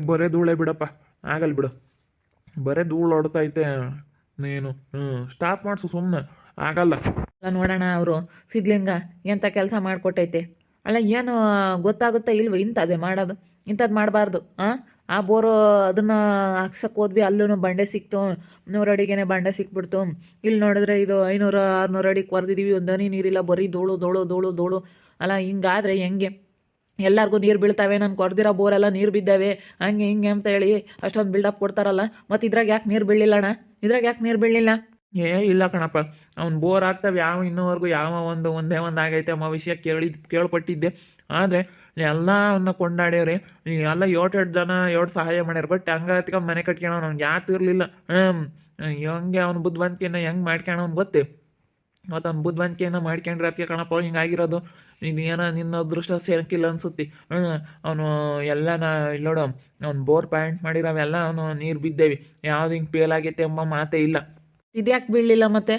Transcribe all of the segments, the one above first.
ಬರೇ ಧೂಳೆ ಬಿಡಪ್ಪ, ಆಗಲ್ಲ ಬಿಡು. ಬರೇ ಧೂಳು ಹೊಡ್ತೈತೆ ನೀನು. ಸ್ಟಾಪ್ ಮಾಡಿಸು ಸುಮ್ಮನೆ, ಆಗಲ್ಲ. ಅಲ್ಲ ನೋಡೋಣ, ಅವರು ಸಿದ್ಲಿಂಗ ಎಂಥ ಕೆಲಸ ಮಾಡಿಕೊಟ್ಟೈತೆ. ಅಲ್ಲ ಏನು ಗೊತ್ತಾಗುತ್ತಾ ಇಲ್ವ ಇಂಥದ್ದೇ ಮಾಡೋದು? ಇಂಥದ್ದು ಮಾಡಬಾರ್ದು. ಆ ಬೋರು ಅದನ್ನು ಹಾಕ್ಸಕ್ಕೆ ಹೋದ್ವಿ, ಅಲ್ಲೂ ಬಂಡೆ ಸಿಕ್ತು, 100 ಅಡಿಗೆನೆ ಬಂಡೆ ಸಿಕ್ಬಿಡ್ತು. ಇಲ್ಲಿ ನೋಡಿದ್ರೆ ಇದು 500-600 ಅಡಿಗೆ ಕೊರೆದಿದ್ದೀವಿ, ಒಂದು ಹನಿ ನೀರಿಲ್ಲ, ಬರೀ ಧೂಳು ಧೂಳು ಧೂಳು ಧೂಳು. ಅಲ್ಲ ಹಿಂಗಾದ್ರೆ ಹೆಂಗೆ? ಎಲ್ಲರಿಗೂ ನೀರು ಬೀಳ್ತಾವೆ, ನಾನು ಕೊರೆದಿರೋ ಬೋರೆಲ್ಲ ನೀರು ಬಿದ್ದಾವೆ, ಹಂಗೆ ಹಿಂಗೆ ಅಂತ ಹೇಳಿ ಅಷ್ಟೊಂದು ಬಿಲ್ಡಪ್ ಕೊಡ್ತಾರಲ್ಲ. ಮತ್ತು ಇದ್ರಾಗ ಯಾಕೆ ನೀರು ಬೀಳಲಿಲ್ಲ ಅಣ್ಣ? ಇದ್ರಾಗ ಯಾಕೆ ನೀರು ಬೀಳಲಿಲ್ಲ? ಇಲ್ಲ ಕಣಪ್ಪ, ಅವ್ನು ಬೋರ್ ಆಗ್ತಾವೆ ಇನ್ನೂವರೆಗೂ ಒಂದೇ ಒಂದು ಆಗೈತೆ ಅಮ್ಮ ವಿಷಯ ಕೇಳ್ಪಟ್ಟಿದ್ದೆ. ಆದರೆ ಎಲ್ಲ ಅವನ್ನ ಕೊಂಡಾಡ್ಯವ್ರಿ, ಎಲ್ಲ 7 ಜನ 7 ಸಹಾಯ ಮಾಡ್ಯಾರ. ಬಟ್ ಹಂಗೆ ಹತ್ಕೊಂಡು ಮನೆ ಕಟ್ಕೊಳವ್ ಅವ್ನಿಗೆ ಯಾತು ಇರಲಿಲ್ಲ. ಹೆಂಗೆ ಅವ್ನ ಬುದ್ಧಿವಂತಿಕೆಯನ್ನು ಹೆಂಗೆ ಮಾಡ್ಕೊಳವ್ನು ಗೊತ್ತೇ. ಮತ್ತು ಅವ್ನು ಬುದ್ಧಿವಂತಿಕೆಯನ್ನು ಮಾಡ್ಕೊಂಡ್ರೆ ಅದಕ್ಕೆ ಕಣಪ್ಪ ಹಿಂಗಾಗಿರೋದು. ಏನೋ ನಿನ್ನ ಅದೃಷ್ಟ ಸೇರಕ್ಕಿಲ್ಲ ಅನ್ಸುತ್ತೆ. ಅವನು ಎಲ್ಲನ ಇಲ್ಲೋಡು, ಅವ್ನು ಬೋರ್ ಪಾಯಿಂಟ್ ಮಾಡಿರೋವೆಲ್ಲ ಅವನು ನೀರು ಬಿದ್ದೇವಿ, ಯಾವ್ದು ಹಿಂಗೆ ಫೇಲ್ ಆಗೈತೆ ಎಂಬ ಮಾತೇ ಇಲ್ಲ. ಇದ್ಯಾಕೆ ಬೀಳಲಿಲ್ಲ ಮತ್ತೆ?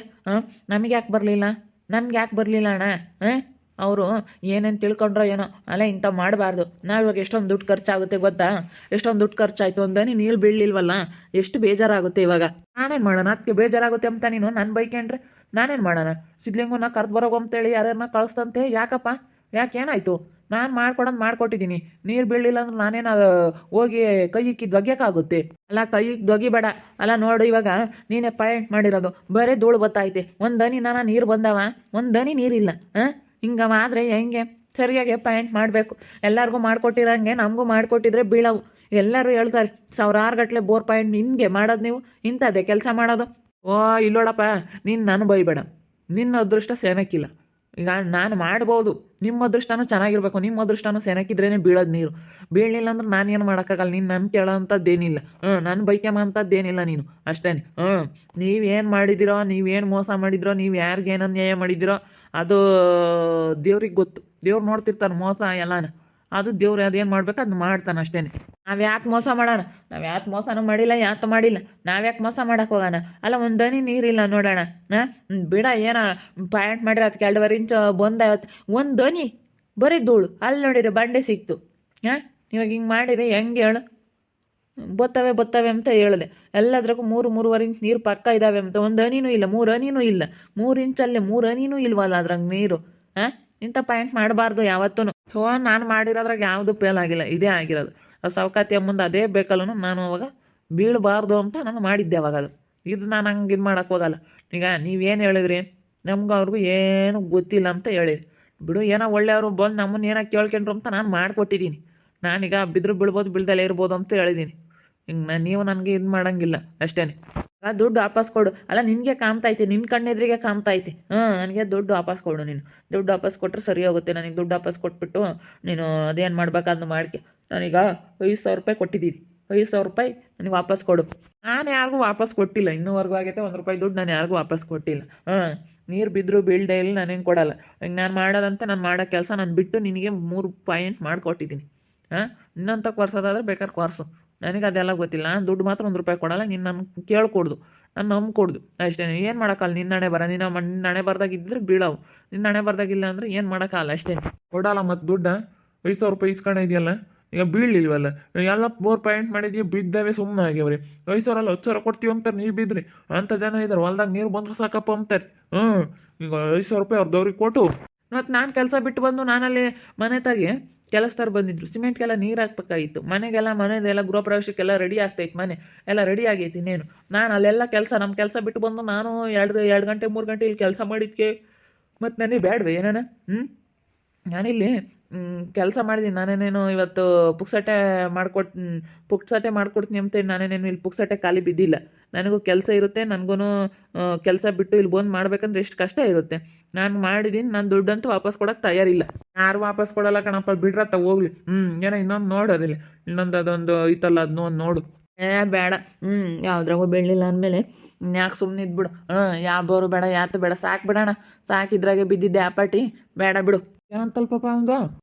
ನಮಗೆ ಯಾಕೆ ಬರಲಿಲ್ಲ? ನಮ್ಗೆ ಯಾಕೆ ಬರಲಿಲ್ಲ ಅಣ್ಣ? ಅವರು ಏನೇನು ತಿಳ್ಕೊಂಡ್ರೋ ಏನೋ. ಅಲ್ಲ ಇಂಥ ಮಾಡಬಾರ್ದು. ನಾವು ಇವಾಗ ಎಷ್ಟೊಂದು ದುಡ್ಡು ಖರ್ಚಾಗುತ್ತೆ ಗೊತ್ತಾ? ಎಷ್ಟೊಂದು ದುಡ್ಡು ಖರ್ಚಾಯಿತು ಅಂದಾನೆ ನೀರು ಬೀಳಲಿಲ್ವಲ್ಲ, ಎಷ್ಟು ಬೇಜಾರಾಗುತ್ತೆ ಇವಾಗ. ನಾನೇನು ಮಾಡೋಣ? ಅದಕ್ಕೆ ಬೇಜಾರಾಗುತ್ತೆ ಅಂತ ನೀನು ನನ್ನ ಬೈಕೊಂಡ್ರೆ ನಾನೇನು ಮಾಡೋಣ? ಸಿದ್ಲಿಂಗನ್ನ ಕರ್ದು ಬರೋಗು ಅಂತೇಳಿ ಯಾರ್ಯಾರನ್ನ ಕಳಿಸ್ತಂತೆ. ಯಾಕಪ್ಪ? ಯಾಕೆ ಏನಾಯಿತು? ನಾನು ಮಾಡ್ಕೊಡೋದು ಮಾಡ್ಕೊಟ್ಟಿದ್ದೀನಿ. ನೀರು ಬೀಳಲಿಲ್ಲ ಅಂದ್ರೆ ನಾನೇನು ಹೋಗಿ ಕೈ ಇಕ್ಕಿದ್ದು ಒಗ್ಯಕ್ಕಾಗುತ್ತೆ? ಅಲ್ಲ ಕೈ ಬೇಡ. ಅಲ್ಲ ನೋಡು, ಇವಾಗ ನೀನೇ ಪಾಯಿಂಟ್ ಮಾಡಿರೋದು, ಬರೀ ಧೂಳು ಬತ್ತೈತೆ. ಒಂದು ಹನಿ ನೀರು ಬಂದವ, ಒಂದು ಹನಿ ನೀರಿಲ್ಲ. ಹಿಂಗವಾದರೆ ಹೆಂಗೆ? ಸರಿಯಾಗಿ ಪಾಯಿಂಟ್ ಮಾಡಬೇಕು. ಎಲ್ಲರಿಗೂ ಮಾಡಿಕೊಟ್ಟಿರಂಗೆ ನಮಗೂ ಮಾಡಿಕೊಟ್ಟಿದ್ರೆ ಬೀಳವು. ಎಲ್ಲರೂ ಹೇಳ್ತಾರೆ 1000 ಗಟ್ಟಲೆ ಬೋರ್ ಪಾಯಿಂಟ್ ಹಿಂಗೆ ಮಾಡೋದು ನೀವು, ಇಂಥದ್ದೇ ಕೆಲಸ ಮಾಡೋದು. ಇಲ್ಲೋಡಪ್ಪ, ನೀನು ನಾನು ಬೈಬೇಡ. ನಿನ್ನ ಅದೃಷ್ಟ ಸೇನಕ್ಕಿಲ್ಲ. ಈಗ ನಾನು ಮಾಡ್ಬೋದು, ನಿಮ್ಮ ಅದೃಷ್ಟನೂ ಚೆನ್ನಾಗಿರ್ಬೇಕು. ನಿಮ್ಮ ಅದೃಷ್ಟನೂ ಸೇನಕ್ಕಿದ್ರೇ ಬೀಳೋದು ನೀರು. ಬೀಳಲಿಲ್ಲ ಅಂದ್ರೆ ನಾನೇನು ಮಾಡೋಕ್ಕಾಗಲ್ಲ. ನೀನು ನನ್ನ ಕೇಳೋಂಥದ್ದೇನಿಲ್ಲ. ನನ್ನ ಬೈಕೆಂಬಂಥದ್ದೇನಿಲ್ಲ ನೀನು, ಅಷ್ಟೇ. ನೀವೇನು ಮಾಡಿದಿರೋ, ನೀವೇನು ಮೋಸ ಮಾಡಿದಿರೋ, ನೀವು ಯಾರಿಗೇನು ಅನ್ಯಾಯ ಮಾಡಿದಿರೋ ಅದು ದೇವ್ರಿಗೆ ಗೊತ್ತು. ದೇವ್ರು ನೋಡ್ತಿರ್ತಾನೆ ಮೋಸ ಎಲ್ಲಾನ. ಅದು ದೇವ್ರು ಅದೇನು ಮಾಡ್ಬೇಕು ಅದನ್ನ ಮಾಡ್ತಾನೆ ಅಷ್ಟೇ. ನಾವು ಯಾಕೆ ಮೋಸ ಮಾಡೋಣ? ನಾವು ಯಾಕೆ ಮೋಸನೂ ಮಾಡಿಲ್ಲ, ಯಾಕೆ ಮಾಡಿಲ್ಲ. ನಾವ್ಯಾಕೆ ಮೋಸ ಮಾಡೋಕೆ ಹೋಗೋಣ? ಅಲ್ಲ ಒಂದು ಹನಿ ನೀರಿಲ್ಲ ನೋಡೋಣ. ಬಿಡ, ಏನೋ ಪಾಯಿಂಟ್ ಮಾಡಿರ ಅದಕ್ಕೆ 2.5 ಇಂಚ್ ಬಂದಾವತ್ತು. ಒಂದು ಹನಿ ಬರೀ ಧೂಳು. ಅಲ್ಲಿ ನೋಡಿರಿ ಬಂಡೆ ಸಿಕ್ತು. ಇವಾಗ ಹಿಂಗೆ ಮಾಡಿರಿ ಹೆಂಗೆ ಹೇಳು? ಬತ್ತವೆ ಅಂತ ಹೇಳಿದೆ. ಎಲ್ಲದ್ರಾಗೂ 3-3.5 ಇಂಚ್ ನೀರು ಪಕ್ಕ ಇದ್ದಾವೆ ಅಂತ. ಒಂದು ಹನಿನೂ ಇಲ್ಲ, 3 ಹನಿನೂ ಇಲ್ಲ. 3 ಇಂಚಲ್ಲೇ 3 ಹನಿನೂ ಇಲ್ವಲ್ಲ ಅದ್ರಾಗ ನೀರು. ಇಂಥ ಪಾಯಿಂಟ್ ಮಾಡಬಾರ್ದು ಯಾವತ್ತೂ. ನಾನು ಮಾಡಿರೋದ್ರಾಗ ಯಾವುದು ಫೇಲ್ ಆಗಿಲ್ಲ, ಇದೇ ಆಗಿರೋದು. ಸೌಕಾತಿಯ ಮುಂದೆ ಅದೇ ಬೇಕಲ್ಲ, ನಾನು ಅವಾಗ ಬೀಳಬಾರ್ದು ಅಂತ ನಾನು ಮಾಡಿದ್ದೆ ಅವಾಗ. ಇದು ನಾನು ಹಂಗೆ ಇದು ಮಾಡೋಕ್ಕೆ ಹೋಗಲ್ಲ. ಈಗ ನೀವೇನು ಹೇಳಿದ್ರಿ, ನಮ್ಗೆ ಅವ್ರಿಗೂ ಏನೂ ಗೊತ್ತಿಲ್ಲ ಅಂತ ಹೇಳಿರಿ. ಬಿಡು, ಏನೋ ಒಳ್ಳೆಯವರು ಬಂದು ನಮ್ಮನ್ನು ಏನೋ ಕೇಳ್ಕೊಂಡ್ರು ಅಂತ ನಾನು ಮಾಡಿಕೊಟ್ಟಿದ್ದೀನಿ. ನಾನೀಗ ಬಿದ್ದರೂ ಬೀಳ್ಬೋದು, ಬೀಳ್ದಲ್ಲೇ ಇರ್ಬೋದು ಅಂತ ಹೇಳಿದ್ದೀನಿ. ಹಿಂಗೆ ನೀವು ನನಗೆ ಇದು ಮಾಡೋಂಗಿಲ್ಲ ಅಷ್ಟೇ. ದುಡ್ಡು ವಾಪಸ್ ಕೊಡು. ಅಲ್ಲ ನಿನಗೆ ಕಾಮ್ತೈತೆ, ನಿನ್ನ ಕಣ್ಣೆದ್ರಿಗೆ ಕಾಮ್ತೈತೆ. ನನಗೆ ದುಡ್ಡು ವಾಪಸ್ ಕೊಡು. ನೀನು ದುಡ್ಡು ವಾಪಸ್ ಕೊಟ್ಟರೆ ಸರಿ ಹೋಗುತ್ತೆ. ನನಗೆ ದುಡ್ಡು ವಾಪಸ್ ಕೊಟ್ಬಿಟ್ಟು ನೀನು ಅದೇನು ಮಾಡ್ಬೇಕಾದ್ನು ಮಾಡ್ಕೆ. ನಾನೀಗ 5,000 ರೂಪಾಯಿ ಕೊಟ್ಟಿದ್ದೀನಿ. 5,000 ರೂಪಾಯಿ ನನಗೆ ವಾಪಸ್ ಕೊಡು. ನಾನು ಯಾರಿಗೂ ವಾಪಸ್ ಕೊಟ್ಟಿಲ್ಲ ಇನ್ನೂವರೆಗೂ ಆಗೈತೆ. 1 ರೂಪಾಯಿ ದುಡ್ಡು ನಾನು ಯಾರಿಗೂ ವಾಪಸ್ ಕೊಟ್ಟಿಲ್ಲ. ನೀರು ಬಿದ್ದರೂ ಬೀಳ್ದೆ ಇಲ್ಲ, ನಾನೇನು ಕೊಡಲ್ಲ. ಹಿಂಗೆ ನಾನು ಮಾಡೋದಂತೆ, ನಾನು ಮಾಡೋ ಕೆಲಸ ನಾನು ಬಿಟ್ಟು ನಿನಗೆ 3 ಪಾಯಿಂಟ್ ಮಾಡಿಕೊಟ್ಟಿದ್ದೀನಿ. ಇನ್ನಂತ ಕೊರ್ಸೋದಾದ್ರೆ ಬೇಕಾದ್ರೆ ಕೊರ್ಸು, ನನಗೆ ಅದೆಲ್ಲ ಗೊತ್ತಿಲ್ಲ. ನಾನು ದುಡ್ಡು ಮಾತ್ರ 1 ರೂಪಾಯಿ ಕೊಡಲ್ಲ. ನೀನು ನನ್ನ ಕೇಳ್ಕೊಡ್ದು, ನಾನು ನಂಬ್ಕೊಡ್ದು ಅಷ್ಟೇ. ಏನು ಮಾಡೋಕ್ಕಲ್ಲ. ನಿನ್ನ ಹಣೆ ಬರ, ನಿನ್ನ ಹಣೆ ಬರ್ದಾಗಿದ್ದರೆ ಬೀಳವು. ನಿನ್ನ ಹಣೆ ಬರ್ದಾಗಿಲ್ಲ ಅಂದರೆ ಏನು ಮಾಡೋಕ್ಕಲ್ಲ ಅಷ್ಟೇ. ಕೊಡಲ್ಲ ಮತ್ತು ದುಡ್ಡು 5,000 ರೂಪಾಯಿ ಇಸ್ಕೊಂಡಿದೆಯಲ್ಲ, ಈಗ ಬೀಳಲಿಲ್ವಲ್ಲ. ಎಲ್ಲ ಬೋರ್ ಪಾಯಿಂಟ್ ಮಾಡಿದ್ದೀವಿ, ಬಿದ್ದಾವೆ, ಸುಮ್ಮನೆ ಆಗ್ಯಾವ್ರಿ. 5,000 ಅಲ್ಲ 10,000 ಕೊಡ್ತೀವಿ ಅಂತಾರೆ. ನೀವು ಬಿದ್ರಿ ಅಂಥ ಜನ ಇದ್ದಾರೆ. ಹೊಲ್ದಾಗ ನೀರು ಬಂದ್ರೆ ಸಾಕಪ್ಪ ಅಂತಾರೆ. ಈಗ 5,000 ರೂಪಾಯಿ ಅವ್ರದವ್ರಿಗೆ ಕೊಟ್ಟು ಮತ್ತು ನಾನು ಕೆಲಸ ಬಿಟ್ಟು ಬಂದು ನಾನಲ್ಲಿ ಮನೆ ತಾಗಿ ಕೆಲಸದವ್ರು ಬಂದಿದ್ರು. ಸಿಮೆಂಟ್ಗೆಲ್ಲ ನೀರು ಹಾಕ್ಬೇಕಾಗಿತ್ತು. ಮನೆದೆಲ್ಲ ಗೃಹ ಪ್ರವೇಶಕ್ಕೆಲ್ಲ ರೆಡಿ ಆಗ್ತೈತೆ. ಮನೆ ಎಲ್ಲ ರೆಡಿ ಆಗೈತಿ. ಇನ್ನೇನು ನಾನು ಅಲ್ಲೆಲ್ಲ ನಮ್ಮ ಕೆಲಸ ಬಿಟ್ಟು ಬಂದು ನಾನು 2 ಗಂಟೆ 3 ಗಂಟೆ ಇಲ್ಲಿ ಕೆಲಸ ಮಾಡಿದ್ಕೆ ಮತ್ತು ನನಗೆ ಬೇಡವೆ ಏನಾನ? ನಾನಿಲ್ಲಿ ಕೆಲಸ ಮಾಡಿದ್ದೀನಿ. ನಾನೇನೇನು ಇವತ್ತು ಪುಕ್ಸಟೆ ಮಾಡ್ಕೊಡ್ತೀನಿ ಅಂತ ನಾನೇನೇನು ಇಲ್ಲಿ ಪುಕ್ಸಟೆ ಖಾಲಿ ಬಿದ್ದಿಲ್ಲ. ನನಗೂ ಕೆಲಸ ಇರುತ್ತೆ. ನನಗೂ ಕೆಲಸ ಬಿಟ್ಟು ಇಲ್ಲಿ ಬಂದು ಮಾಡ್ಬೇಕಂದ್ರೆ ಎಷ್ಟು ಕಷ್ಟ ಇರುತ್ತೆ. ನಾನು ಮಾಡಿದ್ದೀನಿ. ನಾನು ದುಡ್ಡಂತೂ ವಾಪಸ್ ಕೊಡೋಕ್ಕೆ ತಯಾರಿಲ್ಲ. ಯಾರು ವಾಪಸ್ ಕೊಡಲ್ಲ ಕಣಪ್ಪ, ಬಿಡ್ರತ್ತ ಹೋಗ್ಲಿ. ಏನೋ ಇನ್ನೊಂದು ನೋಡೋದಿಲ್ಲ, ಇನ್ನೊಂದು ಅದೊಂದು ಐತಲ್ಲ, ಅದನ್ನೂ ಒಂದು ನೋಡು. ಬೇಡ. ಯಾವುದ್ರಾಗೂ ಬೀಳಲಿಲ್ಲ ಅಂದಮೇಲೆ ಯಾಕೆ ಸುಮ್ಮನೆ ಇದ್ಬಿಡು. ಯಾವ ಬೋರು ಬೇಡ, ಯಾತು ಬೇಡ, ಸಾಕು ಬಿಡೋಣ. ಸಾಕಿದ್ರಾಗೆ ಬಿದ್ದಿದ್ದೆ ಆ ಪಾಟಿ, ಬೇಡ ಬಿಡು. ಏನಂತಲ್ಲ ಪಾಪ ಹಂಗೆ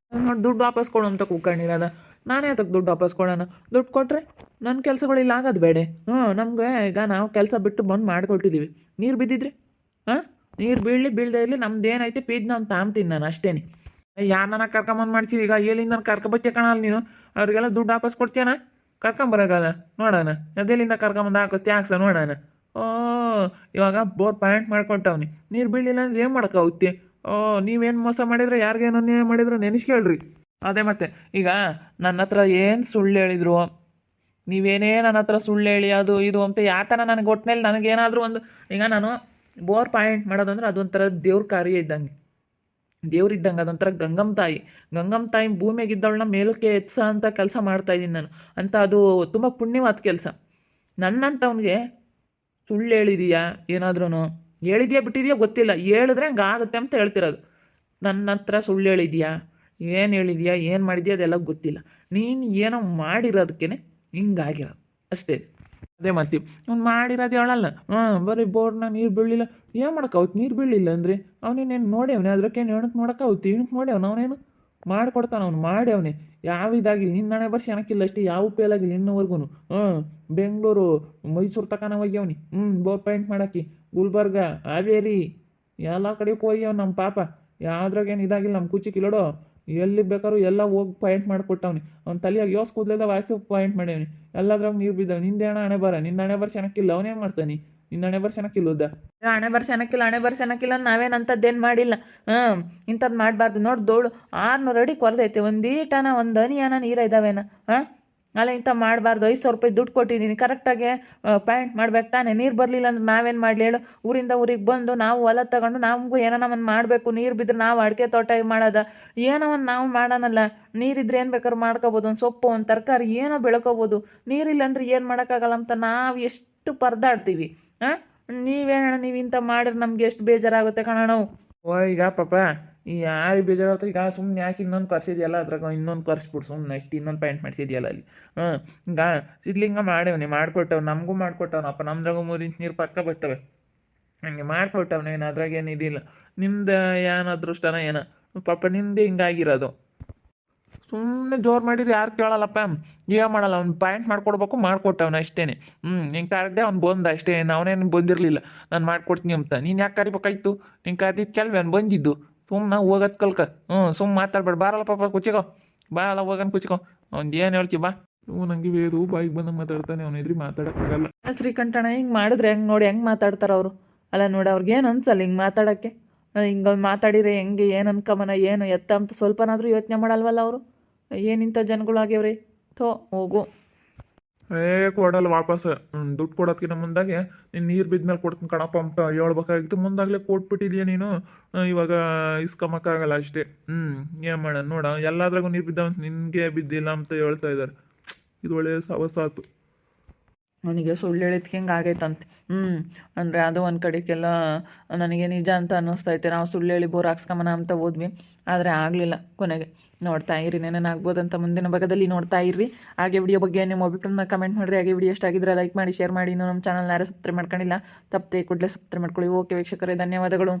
ನೋಡಿ, ದುಡ್ಡು ವಾಪಸ್ ಕೊಡು ಅಂತ ಕೂಕೊಂಡಿರೋದ. ನಾನೇ ಅದಕ್ಕೆ ದುಡ್ಡು ವಾಪಸ್ ಕೊಡೋಣ. ದುಡ್ಡು ಕೊಟ್ಟರೆ ನನ್ನ ಕೆಲಸಗಳಿಲ್ಲ ಆಗೋದು ಬೇಡ. ನಮಗೆ ಈಗ ನಾವು ಕೆಲಸ ಬಿಟ್ಟು ಬಂದು ಮಾಡಿಕೊಟ್ಟಿದ್ದೀವಿ. ನೀರು ಬಿದ್ದಿದ್ರಿ ನೀರು ಬೀಳದೆ ಇರಲಿ, ನಮ್ದು ಏನೈತೆ ಪೀಜ್ ನಾನು ತಾಂಬ್ತೀನಿ ನಾನು ಅಷ್ಟೇ. ಯಾರನ್ನ ಕರ್ಕೊಂಬಂದು ಮಾಡ್ತೀವಿ. ಈಗ ಎಲ್ಲಿಂದ ನಾನು ಕರ್ಕೊಬತ್ತೆ ಕಾಣಲ್ಲ ನೀನು. ಅವ್ರಿಗೆಲ್ಲ ದುಡ್ಡು ವಾಪಸ್ ಕೊಡ್ತೀಯನ? ಕರ್ಕೊಂಬರಗಲ್ಲ ನೋಡೋಣ ಅದೆಲ್ಲಿಂದ ಕರ್ಕೊಂಬಂದು ಹಾಕಿಸ್ತಿ ಹಾಕ್ಸ ನೋಡೋಣ. ಓ ಇವಾಗ ಬೋರ್ ಪಾಯಿಂಟ್ ಮಾಡ್ಕೊಟ್ಟವ್ನಿ, ನೀರು ಬೀಳಿಲ್ಲ ಅಂದ್ರೆ ಏನು ಮಾಡೋಕ್ಕಾಗುತ್ತೆ? ಓ ನೀವೇನು ಮೋಸ ಮಾಡಿದ್ರೆ ಯಾರಿಗೇನು ಅನ್ಯಾಯ ಮಾಡಿದ್ರು ನೆನೆಸ್ಕೇಳ್ರಿ. ಅದೇ ಮತ್ತೆ ಈಗ ನನ್ನ ಹತ್ರ ಏನು ಸುಳ್ಳು ಹೇಳಿದ್ರು, ನೀವೇನೇ ನನ್ನ ಹತ್ರ ಸುಳ್ಳು ಹೇಳಿ ಅದು ಇದು ಅಂತ ಯಾತನ ನನಗೆ ಒಟ್ಟಿನಲ್ಲಿ ನನಗೇನಾದರೂ ಒಂದು, ಈಗ ನಾನು ಬೋರ್ ಪಾಯಿಂಟ್ ಮಾಡೋದಂದ್ರೆ ಅದೊಂಥರ ದೇವ್ರ ಕಾರ್ಯ ಇದ್ದಂಗೆ, ದೇವ್ರಿದ್ದಂಗೆ ಅದೊಂಥರ ಗಂಗಮ್ಮ ತಾಯಿ ಭೂಮಿಯಾಗಿದ್ದವಳನ್ನ ಮೇಲಕ್ಕೆ ಎತ್ಸ ಅಂತ ಕೆಲಸ ಮಾಡ್ತಾಯಿದ್ದೀನಿ ನಾನು ಅಂತ. ಅದು ತುಂಬ ಪುಣ್ಯವಾದ ಕೆಲಸ. ನನ್ನಂಥವ್ನಿಗೆ ಸುಳ್ಳು ಹೇಳಿದೀಯಾ ಏನಾದ್ರೂ, ಹೇಳಿದ್ಯಾ ಬಿಟ್ಟಿದೆಯಾ ಗೊತ್ತಿಲ್ಲ, ಹೇಳಿದ್ರೆ ಹಂಗೆ ಆಗುತ್ತೆ ಅಂತ ಹೇಳ್ತಿರೋದು. ನನ್ನ ಹತ್ರ ಸುಳ್ಳು ಹೇಳಿದ್ಯಾ, ಏನು ಹೇಳಿದ್ಯಾ, ಏನು ಮಾಡಿದ್ಯಾ ಅದೆಲ್ಲ ಗೊತ್ತಿಲ್ಲ. ನೀನು ಏನೋ ಮಾಡಿರೋದಕ್ಕೇ ಹಿಂಗಾಗಿರೋದು ಅಷ್ಟೇ. ಅದೇ ಮತ್ತೆ ಅವ್ನು ಮಾಡಿರೋದು ಹೇಳಲ್ಲ. ಬರೀ ಬೋರ್ನ ನೀರು ಬೀಳಲಿಲ್ಲ ಏನು ಮಾಡೋಕ್ಕಾಗುತ್ತೆ? ನೀರು ಬೀಳಲಿಲ್ಲ ಅಂದರೆ ಅವನೇನೇನು ನೋಡ್ಯವನೇ, ಅದಕ್ಕೇನು ಹೇಳಕ್ಕೆ ನೋಡೋಕ್ಕಾಗುತ್ತೆ? ಇವನಿಗೆ ನೋಡ್ಯವನು ಅವನೇನು ಮಾಡಿಕೊಡ್ತಾನೆ, ಅವ್ನು ಮಾಡ್ಯವನೇ. ಯಾವ ಇದಾಗಿಲ್ಲ, ನಿನ್ನ ಹಣೆ ಬರ್ಸಿ ಏನಕ್ಕಿಲ್ಲ ಅಷ್ಟೇ, ಯಾವ ಫೇಲಾಗಿಲ್ಲ ಇನ್ನೂವರೆಗೂ. ಬೆಂಗಳೂರು ಮೈಸೂರು ತನಕ ಹೋಗ್ಯವನಿ, ಬೋರ್ ಪಾಯಿಂಟ್ ಮಾಡೋಕ್ಕೆ, ಗುಲ್ಬರ್ಗ, ಹಾವೇರಿ ಎಲ್ಲ ಕಡೆಗೆ ಹೋಗ್ಯವ್ ನಮ್ಮ ಪಾಪ. ಯಾವ್ದ್ರಾಗೇನು ಇದಾಗಿಲ್ಲ, ನಮ್ಮ ಕುಚಿಕಿಲ್ಲೋಡು ಎಲ್ಲಿ ಬೇಕಾದ್ರೂ ಎಲ್ಲ ಹೋಗಿ ಪಾಯಿಂಟ್ ಮಾಡಿಕೊಟ್ಟವ್ನಿ. ಅವ್ನ ತಲೆಯಾಗ ಯೋಸ್ ಕೂದಲೆಲ್ಲ ವಾಯ್ಸು ಪಾಯಿಂಟ್ ಮಾಡ್ಯವನಿ, ಎಲ್ಲದ್ರಾಗ ನೀರು ಬಿದ್ದಾವೆ. ನಿಂದೇಣ ಹಣೆ ಬರ, ನಿನ್ನ ಹಣೆ ಬರ ಚೆನ್ನಾಗಿಲ್ಲ, ಅವನೇನು ಮಾಡ್ತಾನೆ? ನಿನ್ನ ಹಣೆ ಬರ ಚೆನ್ನಾಗಿಲ್ಲದ? ಹಣೆ ಬರ್ಸನಕ್ಕಿಲ್ಲ ನಾವೇನಂಥದ್ದೇನು ಮಾಡಿಲ್ಲ. ಇಂಥದ್ದು ಮಾಡಬಾರ್ದು. ನೋಡಿ ದೋಳು 600 ಅಡಿ ಕೊರೆದೈತೆ, ಒಂದೀಟನ ಒಂದು ಹನಿಯನ ನೀರು ಇದ್ದಾವೇನ? ಅಲ್ಲ ಇಂಥ ಮಾಡಬಾರ್ದು. 500 ರೂಪಾಯಿ ದುಡ್ಡು ಕೊಟ್ಟಿದ್ದೀನಿ, ಕರೆಕ್ಟಾಗಿ ಪಾಯಿಂಟ್ ಮಾಡ್ಬೇಕು ತಾನೆ. ನೀರು ಬರಲಿಲ್ಲ ಅಂದ್ರೆ ನಾವೇನು ಮಾಡಲಿ ಹೇಳು? ಊರಿಂದ ಊರಿಗೆ ಬಂದು ನಾವು ಹೊಲ ತಗೊಂಡು ನಮಗೂ ಏನೋ ಒಂದು ಮಾಡಬೇಕು. ನೀರು ಬಿದ್ದರೆ ನಾವು ಅಡಿಕೆ ತೋಟ ಮಾಡೋದ ಏನೋ ಒಂದು ನಾವು ಮಾಡೋಣಲ್ಲ. ನೀರಿದ್ರೆ ಏನು ಬೇಕಾದ್ರೂ ಮಾಡ್ಕೋಬೋದು, ಒಂದು ಸೊಪ್ಪು ಒಂದು ತರಕಾರಿ ಏನೋ ಬೆಳ್ಕೋಬೋದು. ನೀರಿಲ್ಲ ಅಂದ್ರೆ ಏನು ಮಾಡೋಕ್ಕಾಗಲ್ಲ ಅಂತ ನಾವು ಎಷ್ಟು ಪರದಾಡ್ತೀವಿ. ನೀವೇನ ನೀವು ಇಂಥ ಮಾಡಿದ್ರೆ ನಮ್ಗೆ ಎಷ್ಟು ಬೇಜಾರಾಗುತ್ತೆ ಕಣೋ. ಓ ಈಗ ಪಾಪ ಈ ಯಾರು ಬೇಜಾರಾಗ್ತದೆ? ಈಗ ಸುಮ್ಮನೆ ಯಾಕೆ ಇನ್ನೊಂದು ಕರ್ಸಿದ್ಯಲ್ಲ, ಅದ್ರಾಗ ಇನ್ನೊಂದು ಕರ್ಸ್ಬಿಟ್ಟು ಸುಮ್ಮನೆ ಅಷ್ಟು ಇನ್ನೊಂದು ಪ್ಯಾಂಟ್ ಮಾಡಿಸಿದ್ಯಲ್ಲ ಅಲ್ಲಿ. ಈಗ ಸಿದ್ಲಿಂಗ ಮಾಡೇವನಿ, ಮಾಡಿಕೊಟ್ಟವ್, ನಮಗೂ ಮಾಡಿಕೊಟ್ಟವನಪ್ಪ. ನಮ್ದ್ರಾಗ 3 ಇಂಚ್ ನೀರು ಪಕ್ಕ ಬರ್ತವೆ, ಹಂಗೆ ಮಾಡಿಕೊಟ್ಟವ್ನೇನು, ಅದ್ರಾಗ ಏನು ಇದಿಲ್ಲ. ನಿಮ್ದು ಏನು ಅದೃಷ್ಟನ ಏನೋ ಪಾಪ, ನಿಮ್ಮದೇ ಹಿಂಗಾಗಿರೋದು. ಸುಮ್ಮನೆ ಜೋರು ಮಾಡಿದ್ರೆ ಯಾರು ಕೇಳಲ್ಲಪ್ಪ, ಏನು ಮಾಡಲ್ಲ. ಅವ್ನು ಪಾಯಿಂಟ್ ಮಾಡ್ಕೊಡ್ಬೇಕು, ಮಾಡಿಕೊಟ್ಟವನು ಅಷ್ಟೇ. ಹಿಂಗೆ ಕರೆದೆ ಅವ್ನು ಬಂದ ಅಷ್ಟೇ, ಅವನೇನು ಬಂದಿರಲಿಲ್ಲ ನಾನು ಮಾಡ್ಕೊಡ್ತೀನಿ ಅಂತ. ನೀನು ಯಾಕೆ ಕರಿಬೇಕಾಯ್ತು? ನೀನು ಕರೆದಿದ್ದು ಕೆಲ್ವೆ ಅವ್ನು ಬಂದಿದ್ದು. ಸುಮ್ಮನೆ ಹೋಗೋದು ಕಲ್ಕ, ಸುಮ್ಮನೆ ಮಾತಾಡ್ಬೇಡ. ಬಾರಲ್ಲ ಪಾಪ ಕುಚಿಕೋ, ಬಾರಲ್ಲ ಹೋಗೋಣ ಕುಚಿಕೋ. ಅವ್ನು ಏನು ಹೇಳ್ತಿ ಬಾ. ನನಗೆ ವೇದು ಬಾಯಿಗೆ ಬಂದಂಗೆ ಮಾತಾಡ್ತಾನೆ, ಅವನ ಎದುರು ಮಾತಾಡೋಕ್ಕಾಗಲ್ಲ. ಶ್ರೀಕಂಠಣ್ಣ ಹಿಂಗೆ ಮಾಡಿದ್ರೆ ಹೆಂಗೆ ನೋಡಿ, ಹೆಂಗೆ ಮಾತಾಡ್ತಾರೆ ಅವರು? ಅಲ್ಲ ನೋಡಿ, ಅವ್ರಿಗೇನು ಅನ್ಸಲ್ಲ ಹಿಂಗೆ ಮಾತಾಡೋಕ್ಕೆ? ಹಿಂಗೆ ಮಾತಾಡಿದ್ರೆ ಹೆಂಗೆ, ಏನು ಅನ್ಕಮನ, ಏನು ಎತ್ತ ಅಂತ ಸ್ವಲ್ಪನಾದರೂ ಯೋಚನೆ ಮಾಡಲ್ವಲ್ಲ ಅವರು? ಏನಿಂಥ ಜನಗಳಾಗ್ಯವ್ರಿ. ಥೋ ಹೋಗು. ಕೊಡಲ್ಲ ವಾಪಸ್. ದುಡ್ಡು ಕೊಡೋದಕ್ಕಿಂತ ಮುಂದಾಗೆ ನೀನು ನೀರು ಬಿದ್ಮೇಲೆ ಕೊಡ್ತೀನಿ ಕಣಪ್ಪ ಅಂತ ಹೇಳ್ಬೇಕಾಗಿತ್ತು. ಮುಂದಾಗಲೇ ಕೊಟ್ಬಿಟ್ಟಿದ್ಯಾ ನೀನು, ಇವಾಗ ಇಸ್ಕೊಂಬಕ್ಕಾಗಲ್ಲ ಅಷ್ಟೇ. ಏನು ಮಾಡೋಣ ನೋಡ, ಎಲ್ಲಾದ್ರಾಗೂ ನೀರು ಬಿದ್ದಾವ, ನಿನಗೆ ಬಿದ್ದಿಲ್ಲ ಅಂತ ಹೇಳ್ತಾ ಇದ್ದಾರೆ. ಇದು ಒಳ್ಳೆಯ ಸವಸಾತು. ಅವನಿಗೆ ಸುಳ್ಳು ಹೇಳಿದ್ಕೆ ಹಿಂಗೆ ಆಗೈತಂತೆ. ಅಂದರೆ ಅದು ಒಂದು ಕಡೆಗೆಲ್ಲ ನನಗೆ ನಿಜ ಅಂತ ಅನ್ನಿಸ್ತೈತೆ. ನಾವು ಸುಳ್ಳು ಹೇಳಿ ಬೋರ್ ಹಾಕ್ಸ್ಕೊಂಬನ ಅಂತ ಹೋದ್ವಿ, ಆದರೆ ಆಗಲಿಲ್ಲ. ಕೊನೆಗೆ ನೋಡ್ತಾ ಇರಿ, ನೆನೇನಾಗ್ಬೋದಂತ ಮುಂದಿನ ಭಾಗದಲ್ಲಿ ನೋಡ್ತಾ ಇರ್ರಿ. ಹಾಗೆ ವಿಡಿಯೋ ಬಗ್ಗೆ ನಿಮ್ಮ ಒಬ್ಬಿಟ್ಟನ್ನ ಕಮೆಂಟ್ ಮಾಡಿರಿ. ಹಾಗೆ ವಿಡಿಯೋ ಎಷ್ಟ ಆಗಿದ್ರೆ ಲೈಕ್ ಮಾಡಿ, ಶೇರ್ ಮಾಡಿ. ಇನ್ನೂ ನಮ್ಮ ಚಾನಲ್ ಯಾರು ಸಬ್ಸ್ಕ್ರೈಬ್ ಮಾಡ್ಕೊಂಡಿಲ್ಲ, ತಪ್ಪದೆ ಕೂಡಲೇ ಸಬ್ಸ್ಕ್ರೈಬ್ ಮಾಡ್ಕೊಳ್ಳಿ. ಓಕೆ ವೀಕ್ಷಕರೇ, ಧನ್ಯವಾದಗಳು.